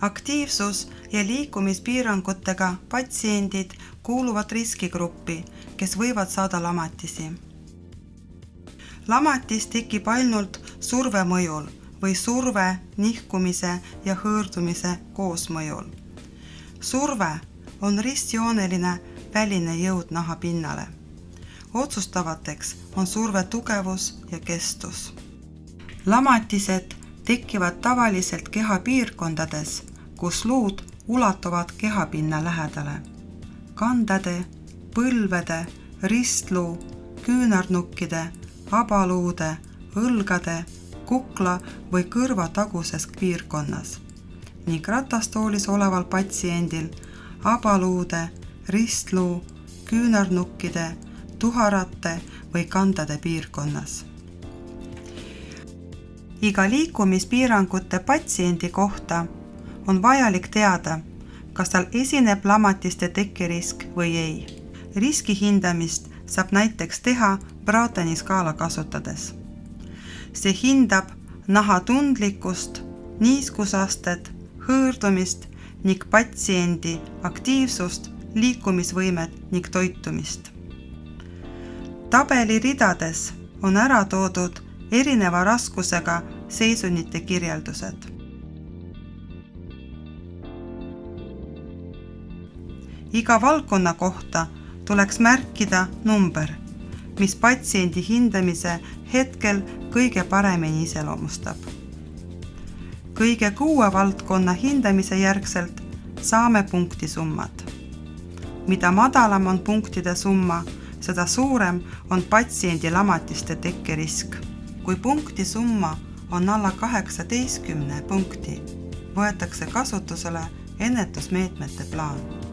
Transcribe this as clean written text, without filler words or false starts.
Aktiivsus- ja liikumispiirangutega patsiendid kuuluvad riskigruppi, kes võivad saada lamatisi. Lamatis tekib ainult surve mõjul või surve, nihkumise ja hõõrdumise koosmõjul. Surve on ristjooneline väline jõud naha pinnale. Otsustavateks on surve tugevus ja kestus. Lamatised tekivad tavaliselt kehapiirkondades, kus luud ulatuvad kehapinna lähedale. Kandade, põlvede, ristluu, küünarnukkide, abaluude, õlgade, kukla või kõrva taguses piirkonnas ning ratastoolis oleval patsiendil abaluude, ristluu, küünarnukkide, tuharate või kandade piirkonnas. Iga liikumispiirangute patsiendi kohta on vajalik teada, kas tal esineb lamatiste tekkerisk või ei. Riski hindamist saab näiteks teha Brateni skaala kasutades. See hindab naha tundlikkust, niiskusastet, hõõrdumist ning patsiendi aktiivsust, liikumisvõimet ning toitumist. Tabeli ridades on ära toodud erineva raskusega seisundite kirjeldused. Iga valdkonna kohta tuleks märkida number, mis patsiendi hindamise hetkel kõige paremini iseloomustab. Kõige 6 valdkonna hindamise järgselt saame punktisummad. Mida madalam on punktide summa, seda suurem on patsiendi lamatiste tekkerisk. Kui punktisumma on alla 18 punkti, võetakse kasutusele ennetusmeetmete plaan.